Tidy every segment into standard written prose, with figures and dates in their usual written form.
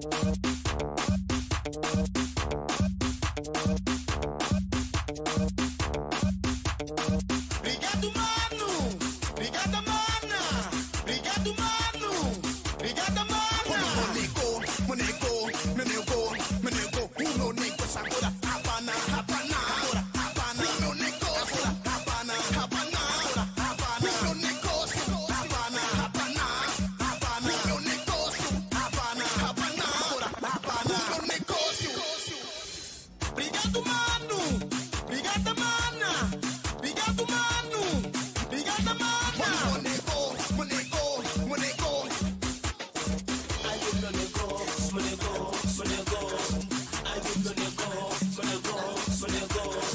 Obrigado, mano! Obrigada, mana! Obrigado, mano! Obrigada, mana! Monego, uno nego sagora, Habana, Habana, Habana, uno nego, Habana, Habana, Habana, uno negócio, Habana, Habana, Habana, uno negócio, Habana, Habana, Habana, uno negócio. Obrigado, mano! Obrigada, mana! Obrigado, mano! Obrigada, mana! Monego. Ai, meu negócio, monego. Ai, meu negócio, monego. Ai, meu negócio,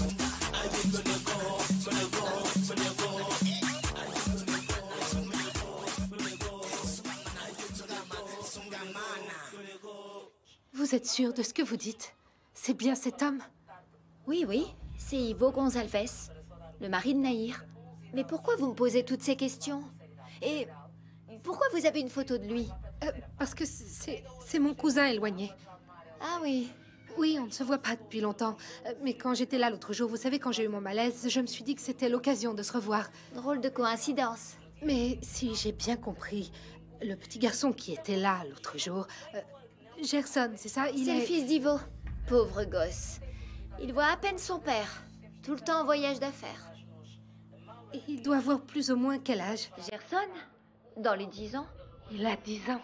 Vous êtes sûr de ce que vous dites? C'est bien cet homme? Oui, c'est Ivo Gonzalez, le mari de Nahir. Mais pourquoi vous me posez toutes ces questions? Et pourquoi vous avez une photo de lui? Parce que c'est mon cousin éloigné. Ah oui. Oui, on ne se voit pas depuis longtemps. Mais quand j'étais là l'autre jour, vous savez, quand j'ai eu mon malaise, je me suis dit que c'était l'occasion de se revoir. Drôle de coïncidence. Mais si j'ai bien compris, le petit garçon qui était là l'autre jour... Gerson, c'est ça? C'est le fils d'Ivo. Pauvre gosse. Il voit à peine son père. Tout le temps en voyage d'affaires. Et il doit avoir plus ou moins quel âge? Gerson? Dans les 10 ans? Il a 10 ans.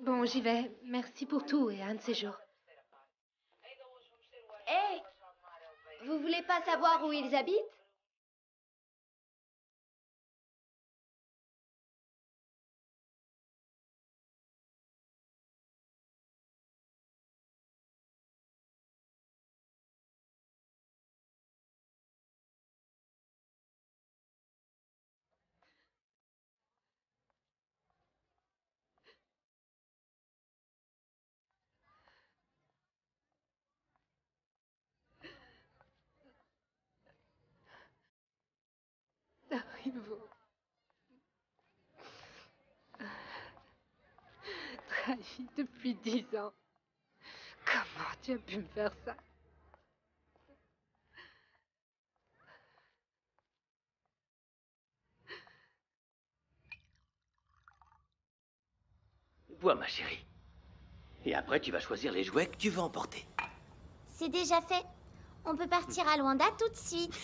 Bon, j'y vais. Merci pour tout et un de ces jours. Hé! Vous voulez pas savoir où ils habitent? Ivo. Trahi depuis 10 ans. Comment tu as pu me faire ça? Bois, ma chérie. Et après, tu vas choisir les jouets que tu veux emporter. C'est déjà fait. On peut partir à Luanda tout de suite.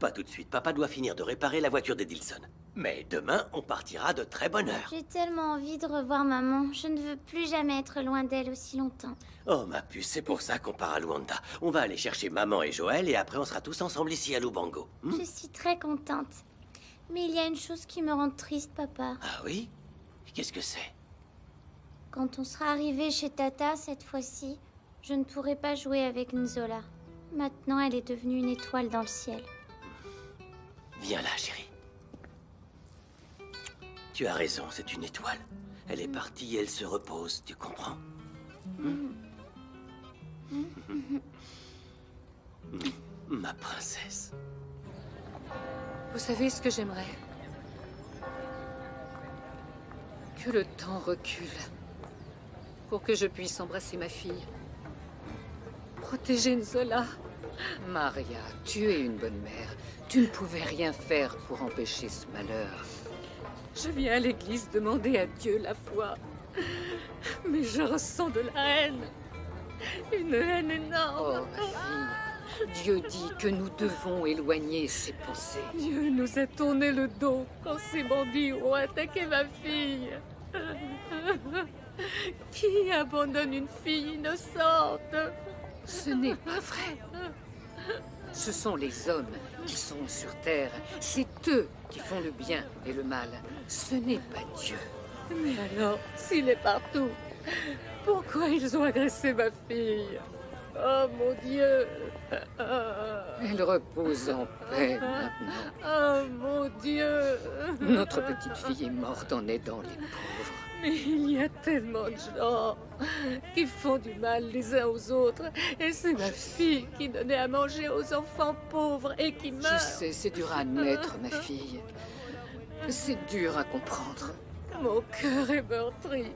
Pas tout de suite. Papa doit finir de réparer la voiture d'Edilson. Mais demain, on partira de très bonne heure. J'ai tellement envie de revoir maman. Je ne veux plus jamais être loin d'elle aussi longtemps. Oh, ma puce, c'est pour ça qu'on part à Luanda. On va aller chercher maman et Joël et après, on sera tous ensemble ici à Lubango. Je suis très contente. Mais il y a une chose qui me rend triste, papa. Ah oui? Qu'est-ce que c'est? Quand on sera arrivé chez Tata cette fois-ci, je ne pourrai pas jouer avec Nzola. Maintenant, elle est devenue une étoile dans le ciel. Viens là, chérie. Tu as raison, c'est une étoile. Elle est partie et elle se repose, tu comprends? Ma princesse. Vous savez ce que j'aimerais? Que le temps recule. Pour que je puisse embrasser ma fille. Protéger Nzola. Maria, tu es une bonne mère. Tu ne pouvais rien faire pour empêcher ce malheur. Je viens à l'église demander à Dieu la foi. Mais je ressens de la haine. Une haine énorme. Oh, ma fille. Dieu dit que nous devons éloigner ses pensées. Dieu nous a tourné le dos quand ces bandits ont attaqué ma fille. Qui abandonne une fille innocente? Ce n'est pas vrai. Ce sont les hommes qui sont sur Terre. C'est eux qui font le bien et le mal. Ce n'est pas Dieu. Mais alors, s'il est partout, pourquoi ils ont agressé ma fille? Oh mon Dieu! Elle repose en paix maintenant. Oh mon Dieu! Notre petite fille est morte en aidant les pauvres. Mais il y a tellement de gens qui font du mal les uns aux autres. Et c'est ma fille qui donnait à manger aux enfants pauvres et qui meurt. Je sais, c'est dur à admettre, ma fille. C'est dur à comprendre. Mon cœur est meurtri.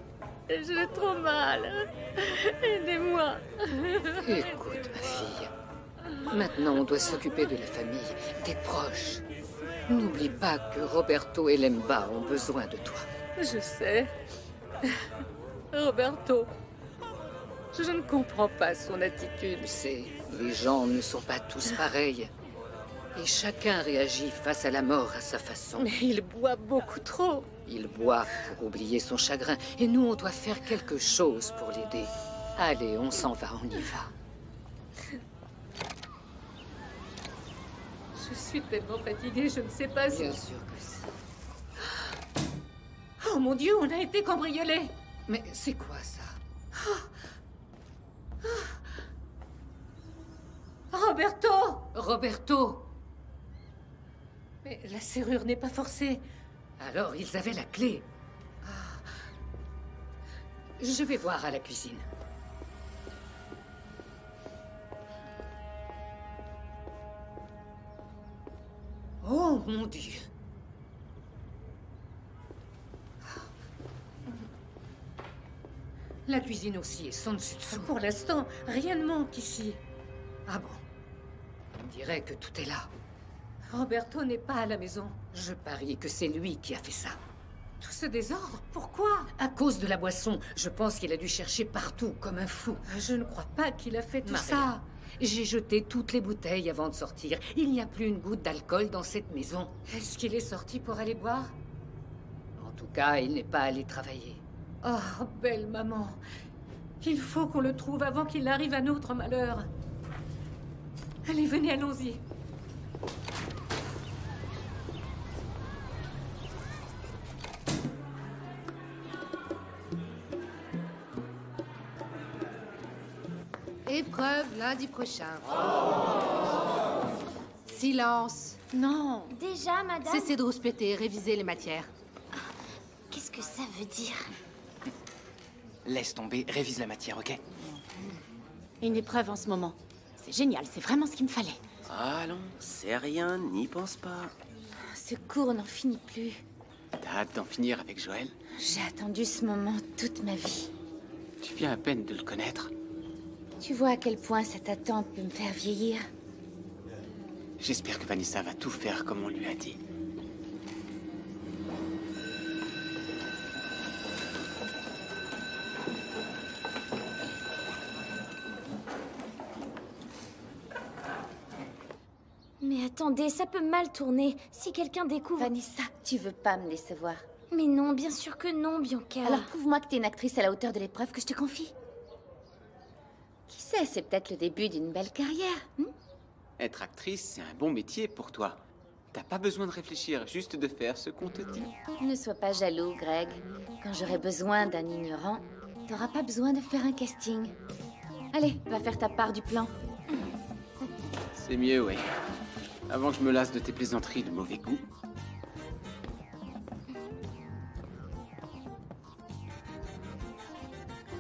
J'ai trop mal. Aidez-moi. Écoute, ma fille. Maintenant, on doit s'occuper de la famille, des proches. N'oublie pas que Roberto et Lemba ont besoin de toi. Je sais. Roberto. Je ne comprends pas son attitude. C'est... Les gens ne sont pas tous pareils. Et chacun réagit face à la mort à sa façon. Mais il boit beaucoup trop. Il boit pour oublier son chagrin. Et nous, on doit faire quelque chose pour l'aider. Allez, on s'en va, on y va. Je suis tellement fatiguée, je ne sais pas si... Bien sûr que si. Oh mon Dieu, on a été cambriolés. Mais c'est quoi ça? Roberto! Roberto! Mais la serrure n'est pas forcée. Alors, ils avaient la clé. Ah. Je vais voir à la cuisine. Oh, mon Dieu! La cuisine aussi est sans dessus-dessous. Pour l'instant, rien ne manque ici. Ah bon? On dirait que tout est là. Roberto n'est pas à la maison. Je parie que c'est lui qui a fait ça. Tout ce désordre, pourquoi? À cause de la boisson. Je pense qu'il a dû chercher partout, comme un fou. Je ne crois pas qu'il a fait tout ça. J'ai jeté toutes les bouteilles avant de sortir. Il n'y a plus une goutte d'alcool dans cette maison. Est-ce qu'il est sorti pour aller boire? En tout cas, il n'est pas allé travailler. Oh, belle maman. Il faut qu'on le trouve avant qu'il n'arrive à notre malheur. Allez, venez, allons-y. Épreuve lundi prochain. Silence. Non. Déjà, madame? Cessez de rouspéter, révisez les matières. Qu'est-ce que ça veut dire? Laisse tomber, révise la matière, ok? Une épreuve en ce moment. C'est génial, c'est vraiment ce qu'il me fallait. Allons, c'est rien, n'y pense pas. Ce cours n'en finit plus. T'as hâte d'en finir avec Joël? J'ai attendu ce moment toute ma vie. Tu viens à peine de le connaître. Tu vois à quel point cette attente peut me faire vieillir? J'espère que Vanessa va tout faire comme on lui a dit. Mais attendez, ça peut mal tourner. Si quelqu'un découvre... Vanessa, tu veux pas me décevoir? Mais non, bien sûr que non, Bianca. Alors prouve-moi que t'es une actrice à la hauteur de l'épreuve que je te confie. Qui sait, c'est peut-être le début d'une belle carrière. Être actrice, c'est un bon métier pour toi. T'as pas besoin de réfléchir, juste de faire ce qu'on te dit. Ne sois pas jaloux, Greg. Quand j'aurai besoin d'un ignorant, t'auras pas besoin de faire un casting. Allez, va faire ta part du plan. C'est mieux, ouais. Avant que je me lasse de tes plaisanteries de mauvais goût.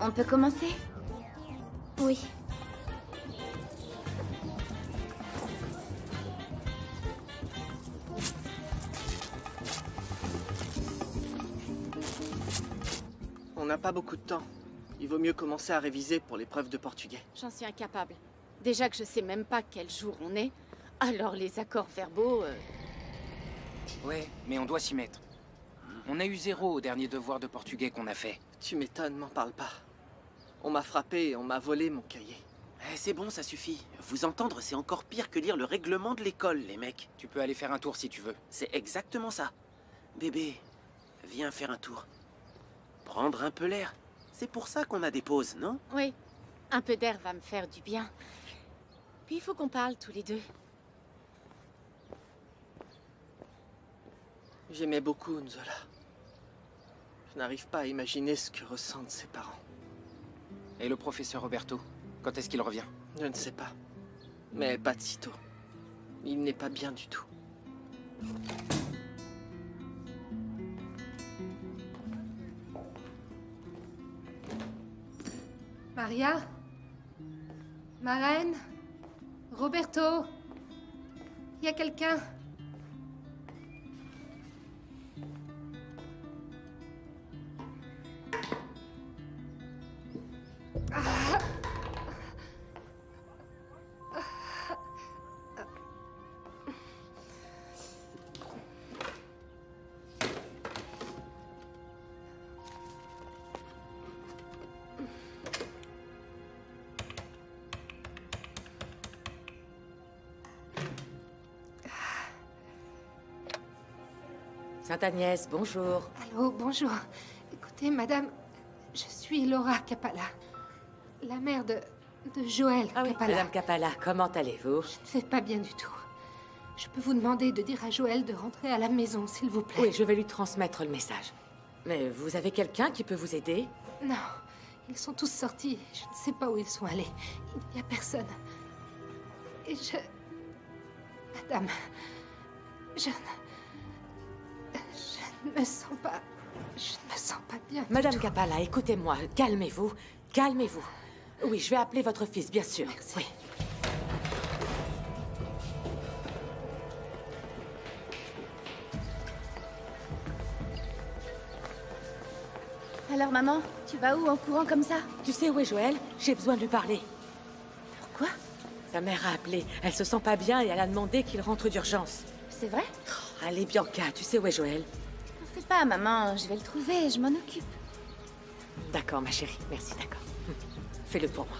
On peut commencer? Oui. On n'a pas beaucoup de temps. Il vaut mieux commencer à réviser pour l'épreuve de portugais. J'en suis incapable. Déjà que je sais même pas quel jour on est, alors les accords verbaux... Ouais, mais on doit s'y mettre. On a eu 0 au dernier devoir de portugais qu'on a fait. Tu m'étonnes, m'en parle pas. On m'a frappé et on m'a volé mon cahier. Eh, c'est bon, ça suffit. Vous entendre, c'est encore pire que lire le règlement de l'école, les mecs. Tu peux aller faire un tour si tu veux. C'est exactement ça. Bébé, viens faire un tour. Prendre un peu l'air. C'est pour ça qu'on a des pauses, non? Oui, un peu d'air va me faire du bien. Puis il faut qu'on parle tous les deux. J'aimais beaucoup Nzola. Je n'arrive pas à imaginer ce que ressentent ses parents. Et le professeur Roberto, quand est-ce qu'il revient? Je ne sais pas. Mais pas de sitôt. Il n'est pas bien du tout. Maria? Marraine? Roberto? Il y a quelqu'un? Sainte-Agnès, bonjour. Allô, bonjour. Écoutez, madame, je suis Laura Capalla, la mère de Joël Ah oui, Capalla. Madame Capalla, comment allez-vous? Je ne vais pas bien du tout. Je peux vous demander de dire à Joël de rentrer à la maison, s'il vous plaît? Oui, je vais lui transmettre le message. Mais vous avez quelqu'un qui peut vous aider? Non, ils sont tous sortis. Je ne sais pas où ils sont allés. Il n'y a personne. Et Madame, je ne me sens pas... Je ne me sens pas bien. Madame Capalla, écoutez-moi, calmez-vous, calmez-vous. Oui, je vais appeler votre fils, bien sûr. Merci. Oui. Alors maman, tu vas où en courant comme ça? Tu sais où est Joël? J'ai besoin de lui parler. Pourquoi? Sa mère a appelé. Elle se sent pas bien et elle a demandé qu'il rentre d'urgence. C'est vrai? Oh, allez, Bianca, tu sais où est Joël? N'en fais pas, maman. Je vais le trouver. Je m'en occupe. D'accord, ma chérie. Merci, d'accord. Fais-le pour moi.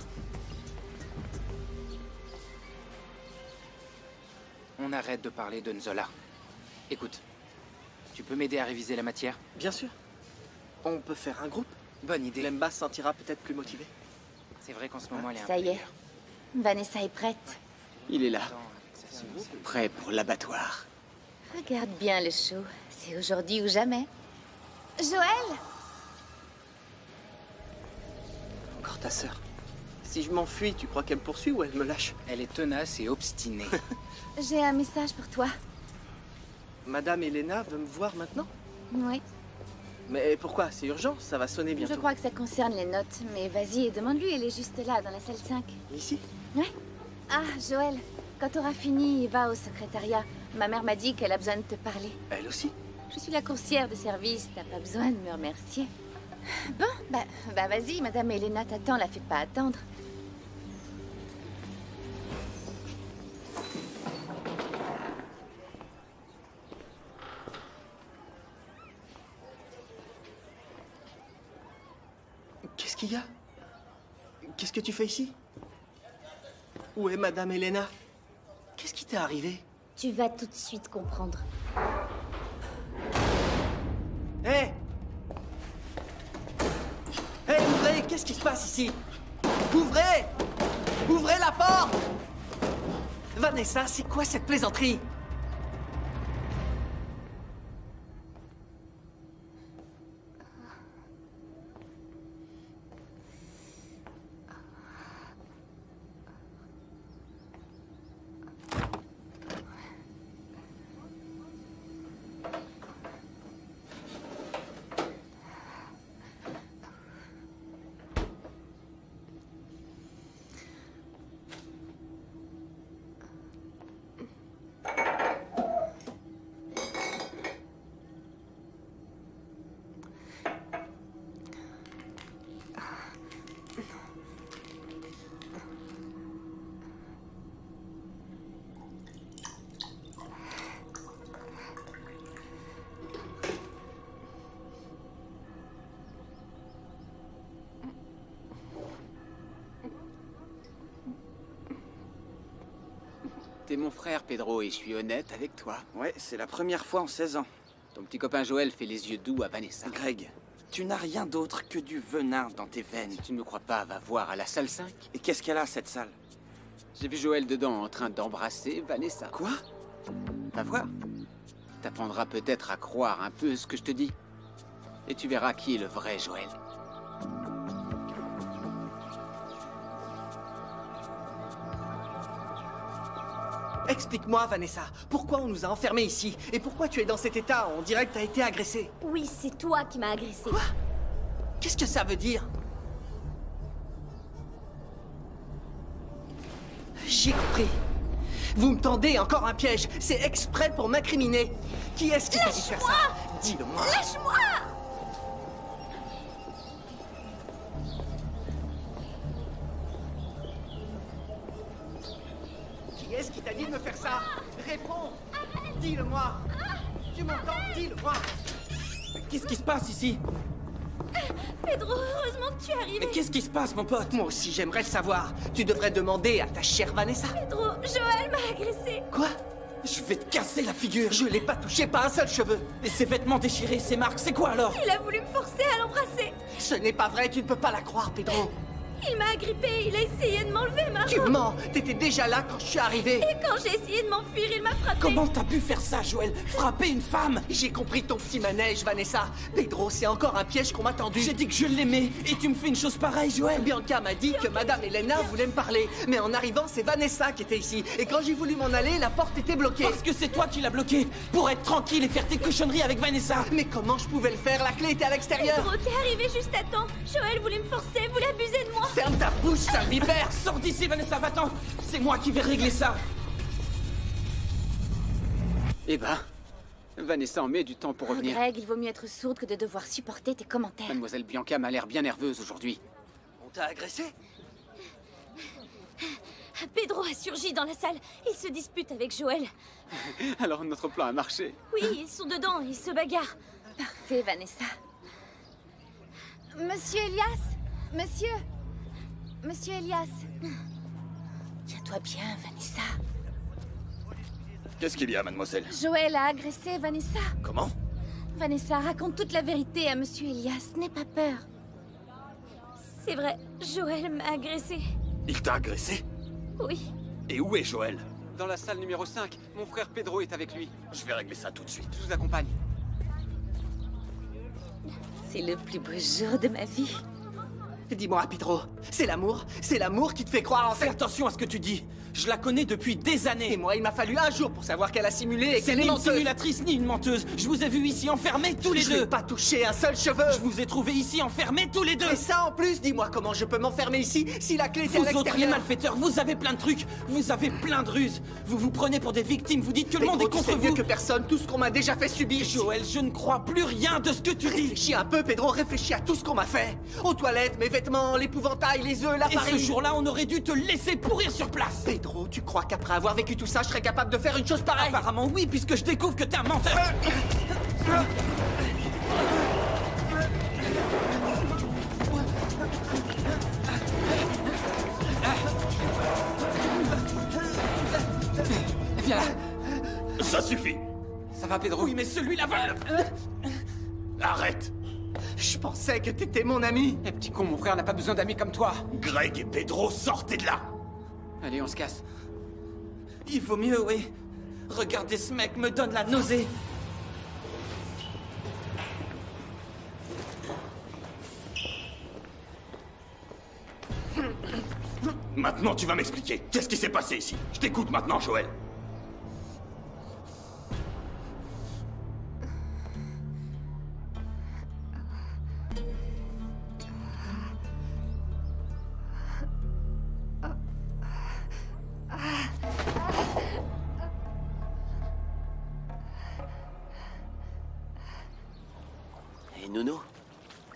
On arrête de parler de Nzola. Écoute, tu peux m'aider à réviser la matière? Bien sûr. On peut faire un groupe. Bonne idée. Lemba se sentira peut-être plus motivé. C'est vrai qu'en ce moment, elle est un Ça peu y est. dure. Vanessa est prête. Il est là, Attends, avec sa fille, c'est- prêt pour l'abattoir. Regarde bien le show. C'est aujourd'hui ou jamais. Joël! Encore ta sœur. Si je m'enfuis, tu crois qu'elle me poursuit ou elle me lâche? Elle est tenace et obstinée. J'ai un message pour toi. Madame Elena veut me voir maintenant? Oui. Mais pourquoi? C'est urgent, ça va sonner bientôt. Je crois que ça concerne les notes. Mais vas-y, demande-lui. Elle est juste là, dans la salle 5. Ici? Ouais. Ah, Joël, quand t'auras fini, va au secrétariat. Ma mère m'a dit qu'elle a besoin de te parler. Elle aussi? Je suis la coursière de service, t'as pas besoin de me remercier. Bon, bah vas-y, Madame Elena t'attend, la fais pas attendre. Qu'est-ce qu'il y a? Qu'est-ce que tu fais ici? Où est Madame Elena? Qu'est-ce qui t'est arrivé? Tu vas tout de suite comprendre. Hé! Hé, ouvrez! Qu'est-ce qui se passe ici? Ouvrez! Ouvrez la porte! Vanessa, c'est quoi cette plaisanterie? T'es mon frère, Pedro, et je suis honnête avec toi. Ouais, c'est la première fois en 16 ans. Ton petit copain Joël fait les yeux doux à Vanessa. Greg, tu n'as rien d'autre que du venin dans tes veines. Si tu ne me crois pas, va voir à la salle 5. Et qu'est-ce qu'elle a, cette salle? J'ai vu Joël dedans en train d'embrasser Vanessa. Quoi? Va voir. T'apprendras peut-être à croire un peu ce que je te dis. Et tu verras qui est le vrai Joël. Explique-moi, Vanessa, pourquoi on nous a enfermés ici? Et pourquoi tu es dans cet état? On dirait que t'as été agressée. Oui, c'est toi qui m'as agressée. Quoi? Qu'est-ce que ça veut dire? J'ai compris. Vous me tendez encore un piège. C'est exprès pour m'incriminer. Qui est-ce qui t'a dit de faire ça? Dis-le-moi. Lâche-moi! Qui est-ce qui t'a dit de me faire ça? Réponds. Dis-le-moi. Tu m'entends? Dis-le-moi. Qu'est-ce qui se passe ici? Pedro, heureusement que tu es arrivé. Mais qu'est-ce qui se passe, mon pote? Moi aussi, j'aimerais le savoir. Tu devrais demander à ta chère Vanessa. Pedro, Joël m'a agressé. Quoi? Je vais te casser la figure. Je l'ai pas touché, pas un seul cheveu. Et ces vêtements déchirés, ces marques, c'est quoi alors? Il a voulu me forcer à l'embrasser. Ce n'est pas vrai, tu ne peux pas la croire, Pedro. Il m'a agrippée, il a essayé de m'enlever ma Tu robe. mens, t'étais déjà là quand je suis arrivé. Et quand j'ai essayé de m'enfuir, il m'a frappé. Comment t'as pu faire ça, Joël? Frapper une femme? J'ai compris ton petit manège, Vanessa. Pedro, c'est encore un piège qu'on m'a tendu. J'ai dit que je l'aimais, et tu me fais une chose pareille, Joël? Bianca m'a dit que Madame Elena voulait me parler. Mais en arrivant, c'est Vanessa qui était ici. Et quand j'ai voulu m'en aller, la porte était bloquée. Parce que c'est toi qui l'as bloqué, pour être tranquille et faire tes cochonneries avec Vanessa. Mais comment je pouvais le faire? La clé était à l'extérieur. Pedro, t'es arrivé juste à temps. Joël voulait me forcer, voulait abuser de moi. Ferme ta bouche, sale vipère. Sors d'ici, Vanessa, va-t'en. C'est moi qui vais régler ça. Eh ben, Vanessa en met du temps pour revenir. Greg, il vaut mieux être sourde que de devoir supporter tes commentaires. Mademoiselle Bianca m'a l'air bien nerveuse aujourd'hui. On t'a agressé? Pedro a surgi dans la salle. Il se dispute avec Joël. Alors notre plan a marché. Oui, ils sont dedans, ils se bagarrent. Parfait, Vanessa. Monsieur Elias? Monsieur Elias? Tiens-toi bien, Vanessa. Qu'est-ce qu'il y a, mademoiselle? Joël a agressé Vanessa. Comment? Vanessa, raconte toute la vérité à Monsieur Elias. N'aie pas peur. C'est vrai, Joël m'a agressé. Il t'a agressé? Oui. Et où est Joël? Dans la salle numéro 5, mon frère Pedro est avec lui. Je vais régler ça tout de suite. Je vous accompagne. C'est le plus beau jour de ma vie. Dis-moi, Pedro, c'est l'amour qui te fait croire en Fais fait. attention à ce que tu dis. Je la connais depuis des années. Et moi, il m'a fallu un jour pour savoir qu'elle a simulé et C'est qu'elle est ni une menteuse. simulatrice ni une menteuse. Je vous ai vus ici enfermés tous les Je deux. n'ai pas touché un seul cheveu. Je vous ai trouvés ici enfermés tous les deux. Et ça en plus, dis-moi comment je peux m'enfermer ici si la clé était à Vous autres les l'extérieur. malfaiteurs, vous avez plein de trucs. Vous avez plein de ruses. Vous vous prenez pour des victimes. Vous dites que le monde est Pedro, tu contre sais mieux vous. que personne tout ce qu'on m'a déjà fait subir. Joël, je ne crois plus rien de ce que tu dis. Réfléchis un peu, Pedro, réfléchis à tout ce qu'on m'a fait. Aux toilettes, mes vêtements, l'épouvantail, les œufs, la Et farine. ce jour-là, on aurait dû te laisser pourrir sur place. Pedro, tu crois qu'après avoir vécu tout ça, je serais capable de faire une chose pareille? Apparemment oui, puisque je découvre que t'es un menteur. Viens là. Ça suffit. Ça va, Pedro? Oui, mais celui-là va... Arrête. Je pensais que t'étais mon ami. Eh, petit con, mon frère n'a pas besoin d'amis comme toi. Greg et Pedro, sortez de là. Allez, on se casse. Il vaut mieux, oui. Regardez, ce mec me donne la nausée. Maintenant, tu vas m'expliquer. Qu'est-ce qui s'est passé ici? Je t'écoute maintenant, Joël. Et Nuno,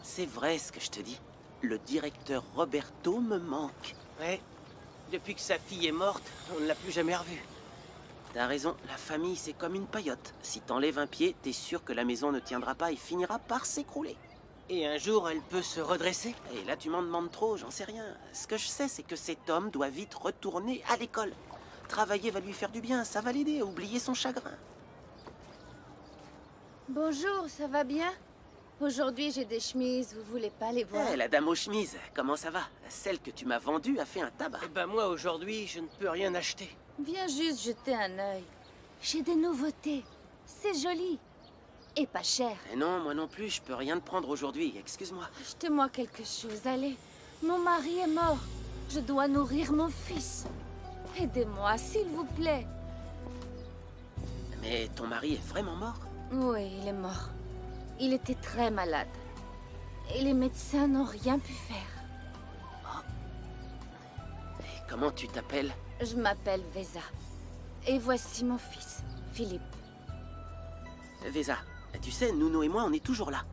c'est vrai ce que je te dis. Le directeur Roberto me manque. Ouais. Depuis que sa fille est morte, on ne l'a plus jamais revue. T'as raison, la famille c'est comme une paillote. Si t'enlèves un pied, t'es sûr que la maison ne tiendra pas et finira par s'écrouler. Et un jour, elle peut se redresser. Et là tu m'en demandes trop, j'en sais rien. Ce que je sais c'est que cet homme doit vite retourner à l'école. Travailler va lui faire du bien, ça va l'aider à oublier son chagrin. Bonjour, ça va bien? Aujourd'hui, j'ai des chemises, vous voulez pas les voir? Eh, la dame aux chemises, comment ça va? Celle que tu m'as vendue a fait un tabac. Eh ben moi, aujourd'hui, je ne peux rien acheter. Viens juste jeter un œil. J'ai des nouveautés. C'est joli. Et pas cher. Eh non, moi non plus, je peux rien te prendre aujourd'hui, excuse-moi. Achetez-moi quelque chose, allez. Mon mari est mort. Je dois nourrir mon fils. Aidez-moi, s'il vous plaît. Mais ton mari est vraiment mort? Oui, il est mort. Il était très malade. Et les médecins n'ont rien pu faire. Et comment tu t'appelles? Je m'appelle Vesa. Et voici mon fils, Philippe. Vesa, tu sais, Nuno et moi, on est toujours là.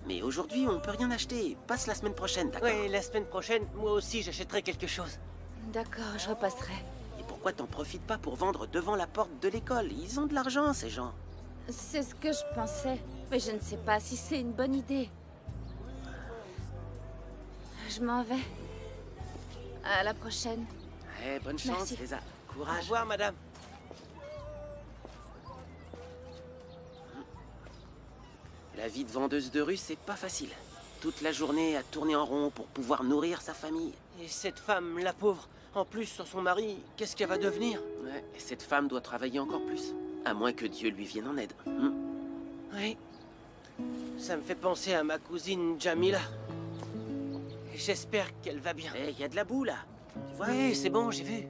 Mais aujourd'hui, on peut rien acheter. Passe la semaine prochaine, d'accord? Ouais, la semaine prochaine, moi aussi, j'achèterai quelque chose. D'accord, je repasserai. Et pourquoi t'en profites pas pour vendre devant la porte de l'école? Ils ont de l'argent, ces gens. C'est ce que je pensais, mais je ne sais pas si c'est une bonne idée. Je m'en vais. À la prochaine. Eh, bonne chance, Merci. Vesa. Au Courage. revoir, madame. La vie de vendeuse de rue, c'est pas facile. Toute la journée à tourner en rond pour pouvoir nourrir sa famille. Et cette femme, la pauvre, en plus sans son mari, qu'est-ce qu'elle va devenir? Ouais, et cette femme doit travailler encore plus. À moins que Dieu lui vienne en aide. Oui. Ça me fait penser à ma cousine Jamila. Et j'espère qu'elle va bien. Eh, y a de la boue, là. Ouais, c'est bon, j'ai vu.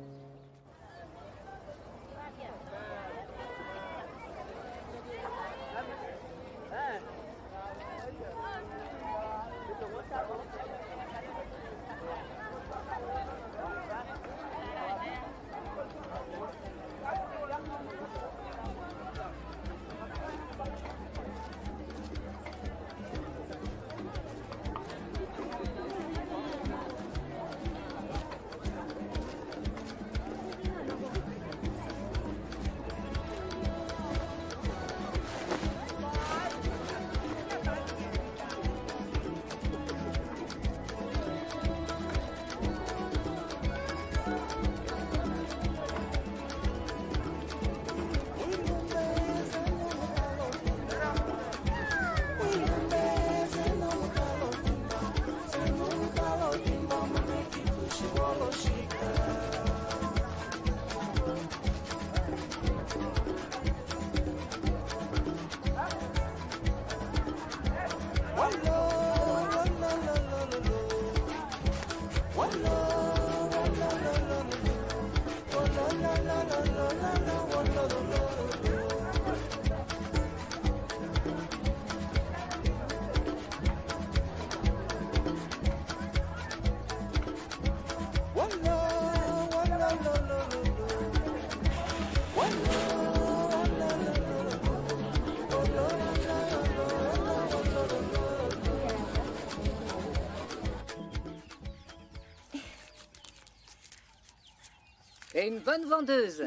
Et une bonne vendeuse.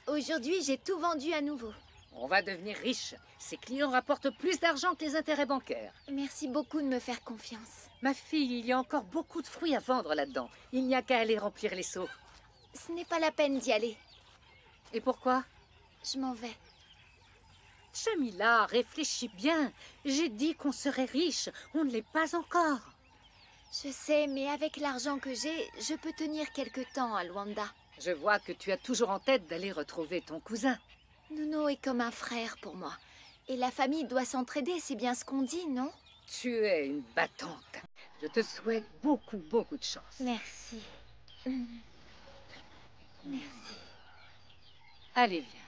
Aujourd'hui, j'ai tout vendu à nouveau. On va devenir riche. Ces clients rapportent plus d'argent que les intérêts bancaires. Merci beaucoup de me faire confiance. Ma fille, il y a encore beaucoup de fruits à vendre là-dedans. Il n'y a qu'à aller remplir les seaux. Ce n'est pas la peine d'y aller. Et pourquoi? Je m'en vais. Jamila, réfléchis bien. J'ai dit qu'on serait riche. On ne l'est pas encore. Je sais, mais avec l'argent que j'ai, je peux tenir quelque temps à Luanda. Je vois que tu as toujours en tête d'aller retrouver ton cousin. Nuno est comme un frère pour moi. Et la famille doit s'entraider, c'est bien ce qu'on dit, non? Tu es une battante. Je te souhaite beaucoup, beaucoup de chance. Merci. Merci. Allez, viens.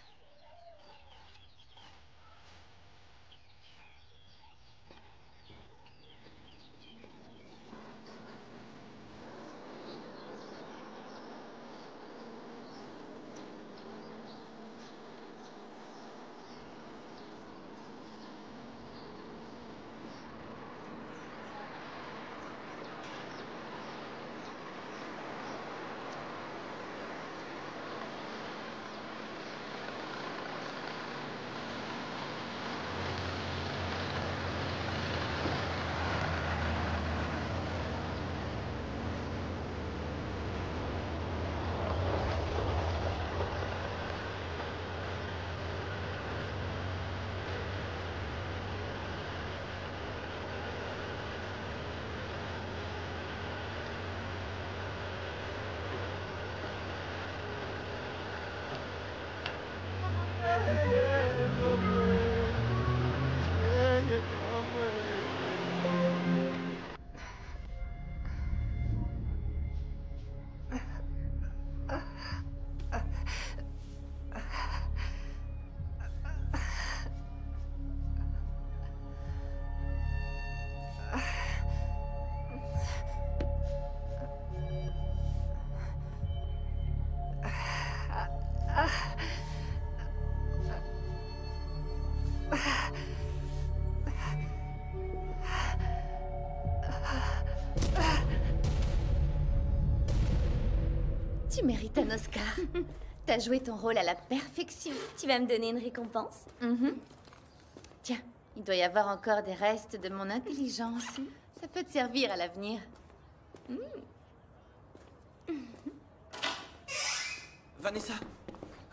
Tu mérites un Oscar. T'as joué ton rôle à la perfection. Tu vas me donner une récompense? Tiens, il doit y avoir encore des restes de mon intelligence. Ça peut te servir à l'avenir. Vanessa,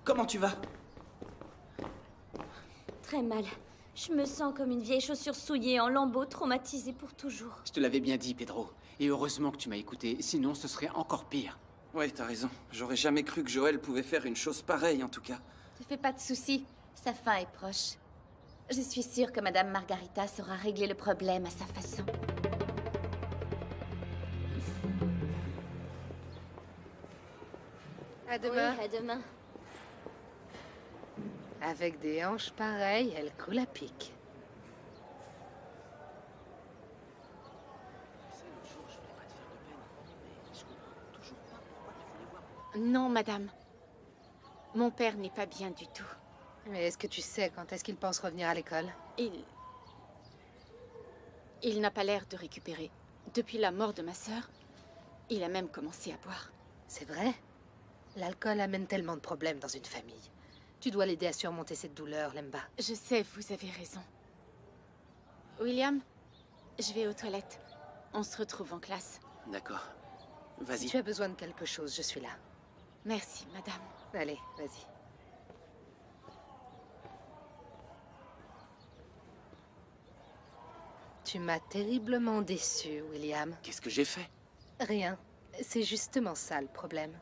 comment tu vas? Très mal. Je me sens comme une vieille chaussure souillée en lambeaux, traumatisée pour toujours. Je te l'avais bien dit, Pedro. Et heureusement que tu m'as écouté, sinon ce serait encore pire. Ouais, t'as raison. J'aurais jamais cru que Joël pouvait faire une chose pareille, en tout cas. Te fais pas de soucis, sa fin est proche. Je suis sûre que Madame Margarita saura régler le problème à sa façon. À demain. Oui, à demain. Avec des hanches pareilles, elle coule à pic. Non, madame. Mon père n'est pas bien du tout. Mais est-ce que tu sais quand est-ce qu'il pense revenir à l'école? Il n'a pas l'air de récupérer. Depuis la mort de ma sœur, il a même commencé à boire. C'est vrai? L'alcool amène tellement de problèmes dans une famille. Tu dois l'aider à surmonter cette douleur, Lemba. Je sais, vous avez raison. William, je vais aux toilettes. On se retrouve en classe. D'accord. Vas-y. Si tu as besoin de quelque chose, je suis là. Merci, madame. Allez, vas-y. Tu m'as terriblement déçu, William. Qu'est-ce que j'ai fait? Rien. C'est justement ça le problème.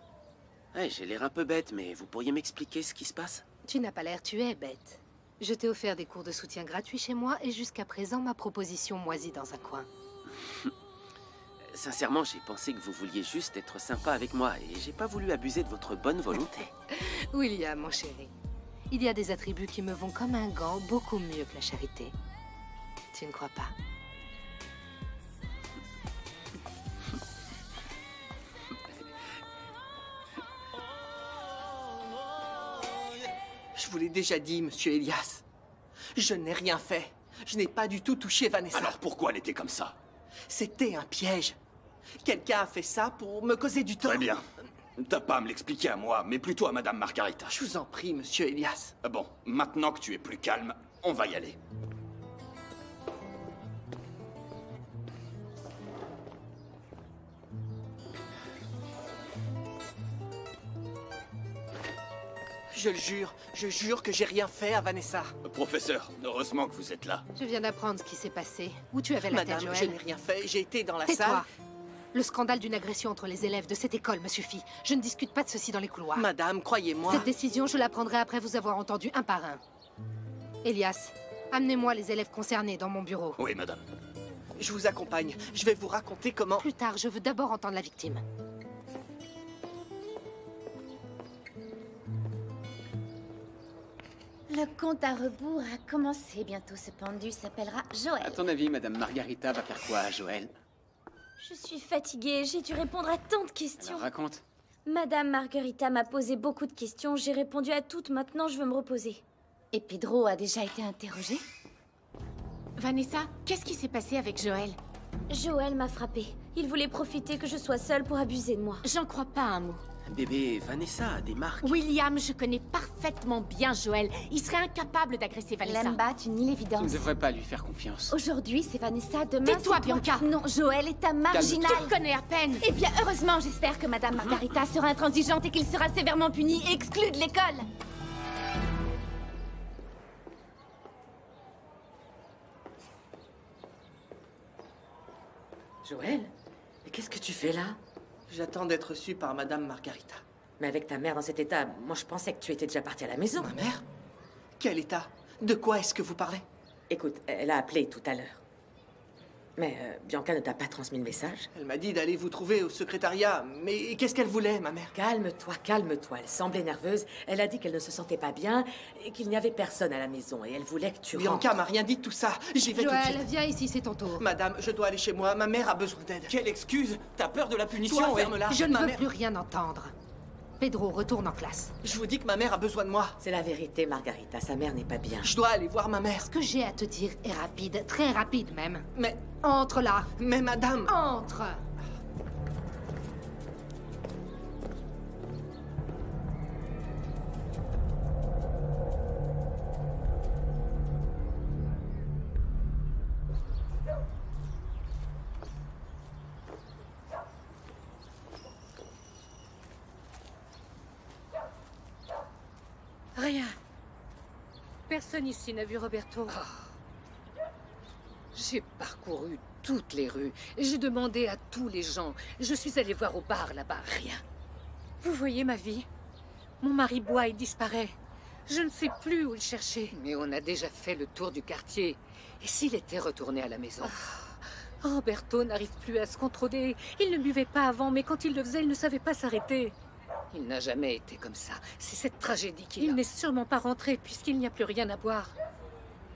Ouais, j'ai l'air un peu bête, mais vous pourriez m'expliquer ce qui se passe? Tu n'as pas l'air, tu es bête. Je t'ai offert des cours de soutien gratuits chez moi et jusqu'à présent, ma proposition moisit dans un coin. Sincèrement, j'ai pensé que vous vouliez juste être sympa avec moi et j'ai pas voulu abuser de votre bonne volonté. William, mon chéri, il y a des attributs qui me vont comme un gant, beaucoup mieux que la charité. Tu ne crois pas? Je vous l'ai déjà dit, monsieur Elias. Je n'ai rien fait. Je n'ai pas du tout touché Vanessa. Alors pourquoi elle était comme ça? C'était un piège. Quelqu'un a fait ça pour me causer du tort. Très bien. T'as pas à me l'expliquer à moi, mais plutôt à Madame Margarita. Je vous en prie, monsieur Elias. Bon, maintenant que tu es plus calme, on va y aller. Je jure que j'ai rien fait à Vanessa. Professeur, heureusement que vous êtes là. Je viens d'apprendre ce qui s'est passé. Où tu avais la tête, Madame, Joël? je n'ai rien fait. J'ai été dans la Tais-toi. salle. Le scandale d'une agression entre les élèves de cette école me suffit. Je ne discute pas de ceci dans les couloirs. Madame, croyez-moi. Cette décision, je la prendrai après vous avoir entendu un par un. Elias, amenez-moi les élèves concernés dans mon bureau. Oui, madame. Je vous accompagne. Je vais vous raconter comment... Plus tard, je veux d'abord entendre la victime. Le compte à rebours a commencé. Bientôt ce pendu s'appellera Joël. À ton avis, Madame Margarita va faire quoi à Joël? Je suis fatiguée, j'ai dû répondre à tant de questions. Alors raconte. Madame Margarita m'a posé beaucoup de questions, j'ai répondu à toutes, maintenant je veux me reposer. Et Pedro a déjà été interrogé? Vanessa, qu'est-ce qui s'est passé avec Joël? Joël m'a frappée. Il voulait profiter que je sois seule pour abuser de moi. J'en crois pas un mot. Bébé, Vanessa a des marques. William, je connais parfaitement bien Joël. Il serait incapable d'agresser Vanessa. Lemba, tu nie l'évidence. Tu ne devrais pas lui faire confiance. Aujourd'hui, c'est Vanessa, demain, Tais-toi, c'est toi. Bianca. Non, Joël est un marginal. Tu le connais à peine. Eh bien, heureusement, j'espère que Madame Margarita sera intransigeante et qu'il sera sévèrement puni et exclu de l'école. Joël, mais qu'est-ce que tu fais là? J'attends d'être reçu par Madame Margarita. Mais avec ta mère dans cet état, moi je pensais que tu étais déjà parti à la maison. Ma mère? Quel état? De quoi est-ce que vous parlez? Écoute, elle a appelé tout à l'heure. Mais Bianca ne t'a pas transmis le message? Elle m'a dit d'aller vous trouver au secrétariat. Mais qu'est-ce qu'elle voulait, ma mère? Calme-toi, calme-toi. Elle semblait nerveuse. Elle a dit qu'elle ne se sentait pas bien et qu'il n'y avait personne à la maison. Et elle voulait que tu rentres. Bianca m'a rien dit de tout ça. J'y vais tout de suite. Joël, viens ici, c'est ton tour. Madame, je dois aller chez moi. Ma mère a besoin d'aide. Quelle excuse? T'as peur de la punition? Toi, ferme-la. Je ne Ma veux mère- plus rien entendre. Pedro, retourne en classe. Je vous dis que ma mère a besoin de moi. C'est la vérité, Margarita. Sa mère n'est pas bien. Je dois aller voir ma mère. Ce que j'ai à te dire est rapide, très rapide même. Mais... Entre là. Mais madame... Entre. Rien. Personne ici n'a vu Roberto. J'ai parcouru toutes les rues. J'ai demandé à tous les gens. Je suis allée voir au bar là-bas. Rien. Vous voyez ma vie? Mon mari boit et disparaît. Je ne sais plus où le chercher. Mais on a déjà fait le tour du quartier. Et s'il était retourné à la maison? Roberto n'arrive plus à se contrôler. Il ne buvait pas avant, mais quand il le faisait, il ne savait pas s'arrêter. Il n'a jamais été comme ça. C'est cette tragédie qu'il a. Il n'est sûrement pas rentré puisqu'il n'y a plus rien à boire.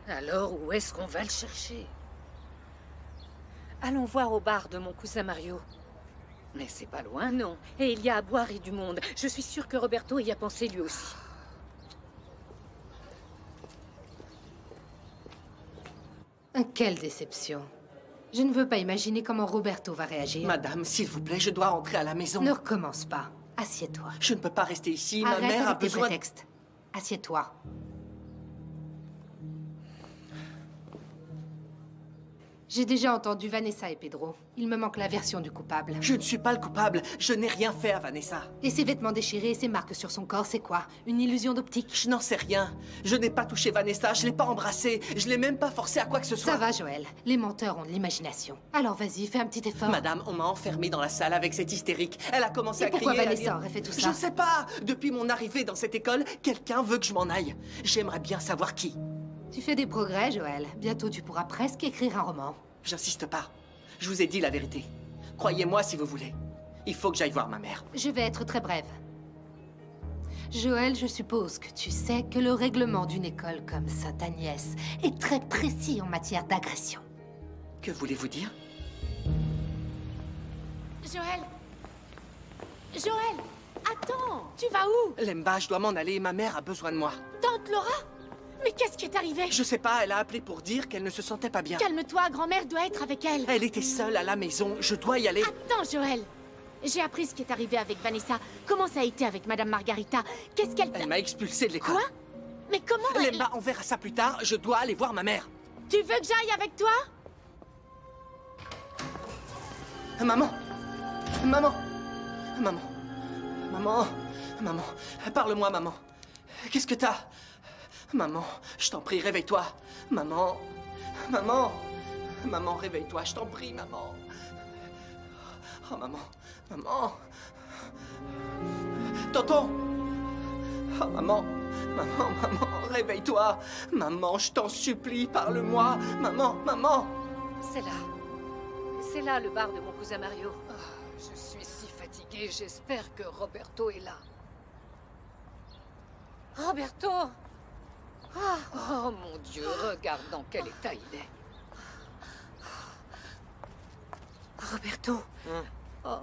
Alors où est-ce qu'on va le chercher? Allons voir au bar de mon cousin Mario. Mais c'est pas loin, non. Et il y a à boire et du monde. Je suis sûre que Roberto y a pensé lui aussi. Quelle déception. Je ne veux pas imaginer comment Roberto va réagir. Madame, s'il vous plaît, je dois rentrer à la maison. Ne recommence pas. Assieds-toi. Je ne peux pas rester ici. Arrête Ma mère a avec tes besoin... prétextes. Assieds-toi. J'ai déjà entendu Vanessa et Pedro. Il me manque la version du coupable. Je ne suis pas le coupable. Je n'ai rien fait à Vanessa. Et ses vêtements déchirés et ses marques sur son corps, c'est quoi? Une illusion d'optique? Je n'en sais rien. Je n'ai pas touché Vanessa, je l'ai pas embrassée. Je l'ai même pas forcée à quoi que ce soit. Ça va, Joël. Les menteurs ont de l'imagination. Alors vas-y, fais un petit effort. Madame, on m'a enfermée dans la salle avec cette hystérique. Elle a commencé à crier. Pourquoi Vanessa aurait fait tout ça? Je ne sais pas. Depuis mon arrivée dans cette école, quelqu'un veut que je m'en aille. J'aimerais bien savoir qui. Tu fais des progrès, Joël. Bientôt, tu pourras presque écrire un roman. J'insiste pas. Je vous ai dit la vérité. Croyez-moi si vous voulez. Il faut que j'aille voir ma mère. Je vais être très brève. Joël, je suppose que tu sais que le règlement d'une école comme Sainte-Agnès est très précis en matière d'agression. Que voulez-vous dire? Joël! Joël! Attends! Tu vas où? Lemba, je dois m'en aller. Ma mère a besoin de moi. Tante Laura? Mais qu'est-ce qui est arrivé? Je sais pas, elle a appelé pour dire qu'elle ne se sentait pas bien. Calme-toi, grand-mère doit être avec elle. Elle était seule à la maison, je dois y aller. Attends, Joël. J'ai appris ce qui est arrivé avec Vanessa. Comment ça a été avec Madame Margarita? Qu'est-ce qu'elle... Elle m'a expulsée de l'école. Quoi? Mais comment elle... Lemba, on verra ça plus tard, je dois aller voir ma mère. Tu veux que j'aille avec toi? Maman! Maman! Maman! Maman! Maman! Parle-moi, maman. Qu'est-ce que t'as? Maman, je t'en prie, réveille-toi. Maman, maman, maman, réveille-toi, je t'en prie, maman. Oh, maman, maman. Tonton. Oh, maman, maman, maman, réveille-toi. Maman, je t'en supplie, parle-moi. Maman, maman. C'est là. C'est là le bar de mon cousin Mario. Oh, je suis si fatiguée, j'espère que Roberto est là. Roberto! Oh mon Dieu, regarde dans quel état il est. Roberto. Oh.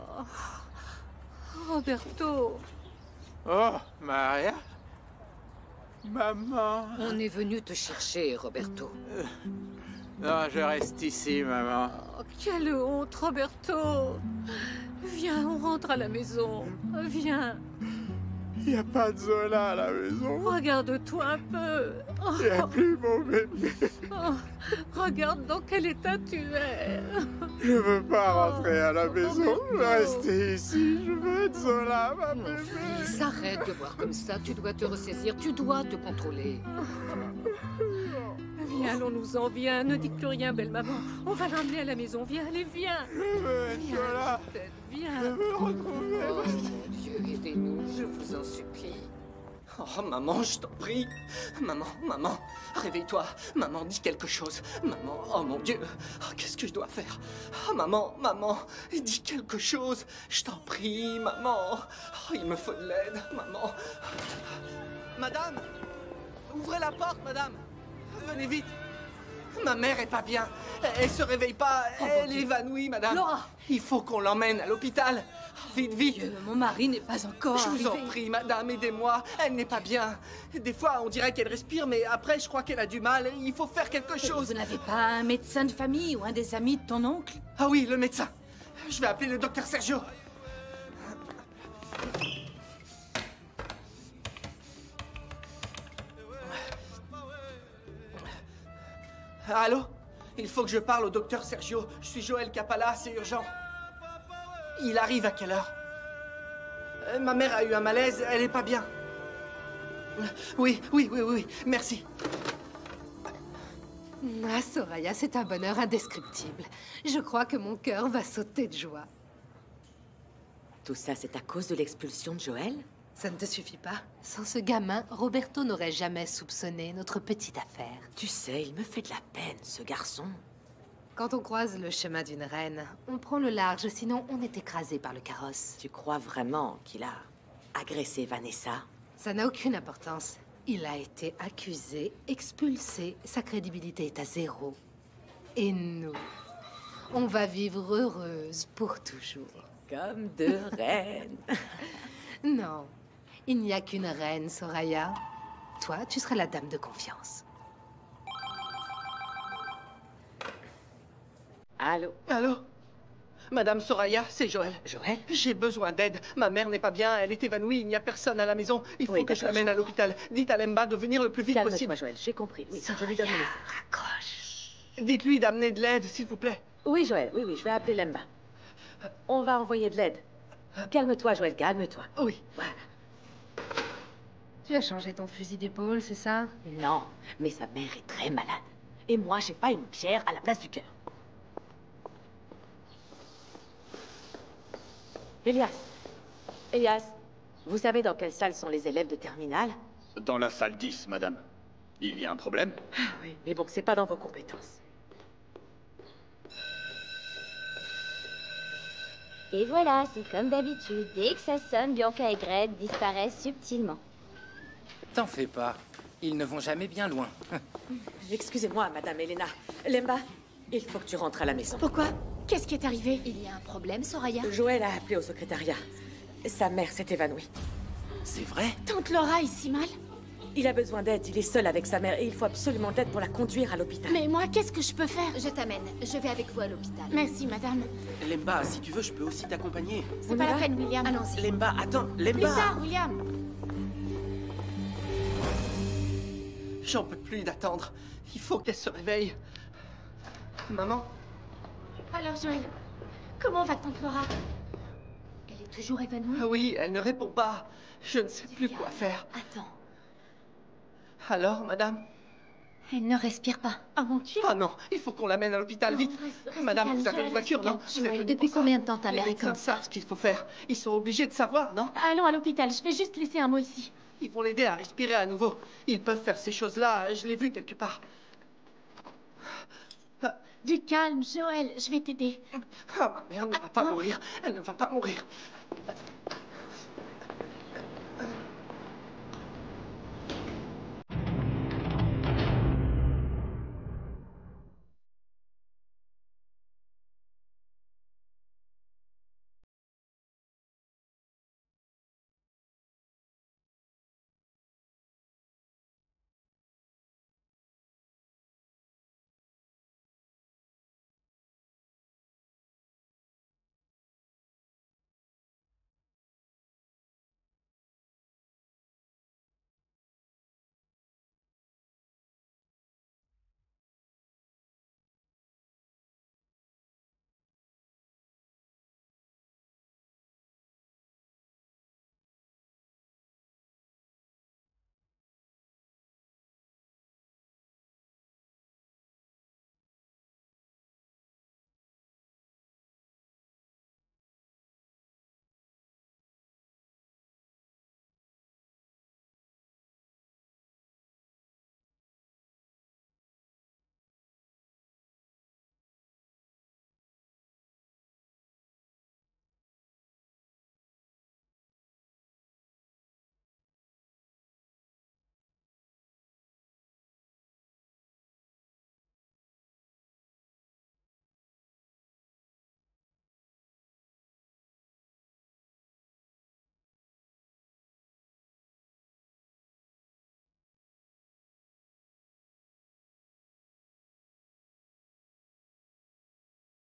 Roberto. Oh, Maria. Maman. On est venu te chercher, Roberto. Non, je reste ici, maman. Oh, quelle honte, Roberto. Viens, on rentre à la maison. Viens. Il n'y a pas de Zola à la maison. Regarde-toi un peu. Il n'y a plus mon bébé. Oh, regarde dans quel état tu es. Je veux pas rentrer à la maison. Je veux rester ici. Je veux être Zola, ma Mon bébé. fils, arrête de boire comme ça. Tu dois te ressaisir. Tu dois te contrôler. Viens, allons-nous-en. Viens, ne dites plus rien, belle maman. On va l'emmener à la maison. Viens, allez, viens. Je veux être Viens, Zola. peut-être, viens. Je veux retrouver. Oh mon Dieu, aidez-nous, je vous en supplie. Oh, maman, je t'en prie. Maman, maman, réveille-toi. Maman, dis quelque chose. Maman, oh mon Dieu. Oh, qu'est-ce que je dois faire? Oh, maman, maman, dis quelque chose. Je t'en prie, maman. Oh, il me faut de l'aide, maman. Madame, ouvrez la porte, madame. Venez vite. Ma mère est pas bien. Elle se réveille pas. Elle est évanouie, madame. Laura. Il faut qu'on l'emmène à l'hôpital. Vite, vite. Dieu, mon mari n'est pas encore Je vous en arrivé. prie, madame, aidez-moi. Elle n'est pas bien. Des fois, on dirait qu'elle respire, mais après, je crois qu'elle a du mal. Il faut faire quelque chose. Vous n'avez pas un médecin de famille ou un des amis de ton oncle? Ah oui, le médecin. Je vais appeler le docteur Sergio. Allô? Il faut que je parle au docteur Sergio. Je suis Joël Capala, c'est urgent. Il arrive à quelle heure? Ma mère a eu un malaise, elle est pas bien. Oui, merci. Ah, Soraya, c'est un bonheur indescriptible. Je crois que mon cœur va sauter de joie. Tout ça, c'est à cause de l'expulsion de Joël? Ça ne te suffit pas? Sans ce gamin, Roberto n'aurait jamais soupçonné notre petite affaire. Tu sais, il me fait de la peine, ce garçon. Quand on croise le chemin d'une reine, on prend le large, sinon on est écrasé par le carrosse. Tu crois vraiment qu'il a agressé Vanessa? Ça n'a aucune importance. Il a été accusé, expulsé, sa crédibilité est à zéro. Et nous, on va vivre heureuse pour toujours. Comme deux reines. Non, il n'y a qu'une reine, Soraya. Toi, tu seras la dame de confiance. Allô? Allô? Madame Soraya, c'est Joël. Joël? J'ai besoin d'aide. Ma mère n'est pas bien, elle est évanouie, il n'y a personne à la maison. Il faut que je l'amène à l'hôpital. Dites à Lemba de venir le plus vite possible. Calme-toi, Joël, j'ai compris. Oui, je lui donne le message. Raccroche. Dites-lui d'amener de l'aide, s'il vous plaît. Oui, Joël, oui, je vais appeler Lemba. On va envoyer de l'aide. Calme-toi, Joël, calme-toi. Oui. Voilà. Tu as changé ton fusil d'épaule, c'est ça? Non, mais sa mère est très malade. Et moi, j'ai pas une pierre à la place du cœur. Elias, vous savez dans quelle salle sont les élèves de terminale? Dans la salle 10, madame. Il y a un problème? Oui, mais bon, c'est pas dans vos compétences. Et voilà, c'est comme d'habitude. Dès que ça sonne, Bianca et Greg disparaissent subtilement. T'en fais pas. Ils ne vont jamais bien loin. Excusez-moi, Madame Elena. Lemba, il faut que tu rentres à la maison. Pourquoi? Qu'est-ce qui est arrivé? Il y a un problème, Soraya? Joël a appelé au secrétariat. Sa mère s'est évanouie. C'est vrai? Tante Laura est si mal? Il a besoin d'aide, il est seul avec sa mère et il faut absolument de l'aide pour la conduire à l'hôpital. Mais moi, qu'est-ce que je peux faire? Je t'amène. Je vais avec vous à l'hôpital. Merci, madame. Lemba, si tu veux, je peux aussi t'accompagner. C'est pas la peine, William. Allons-y. Lemba, attends, Lemba! Plus tard, William. J'en peux plus d'attendre. Il faut qu'elle se réveille. Maman? Alors, Joël, comment va tante Laura? Elle est toujours évanouie? Ah oui, elle ne répond pas. Je ne sais plus quoi faire. Attends. Alors, madame? Elle ne respire pas. Oh mon Dieu. Ah non, il faut qu'on l'amène à l'hôpital, vite. Madame, vous avez une voiture, non? Depuis combien de temps ta mère est comme ça? Ce qu'il faut faire. Ils sont obligés de savoir, non? Allons à l'hôpital, je vais juste laisser un mot ici. Ils vont l'aider à respirer à nouveau. Ils peuvent faire ces choses-là, je l'ai vu quelque part. Du calme, Joël, je vais t'aider. Ah, ma mère ne va pas mourir. Elle ne va pas mourir.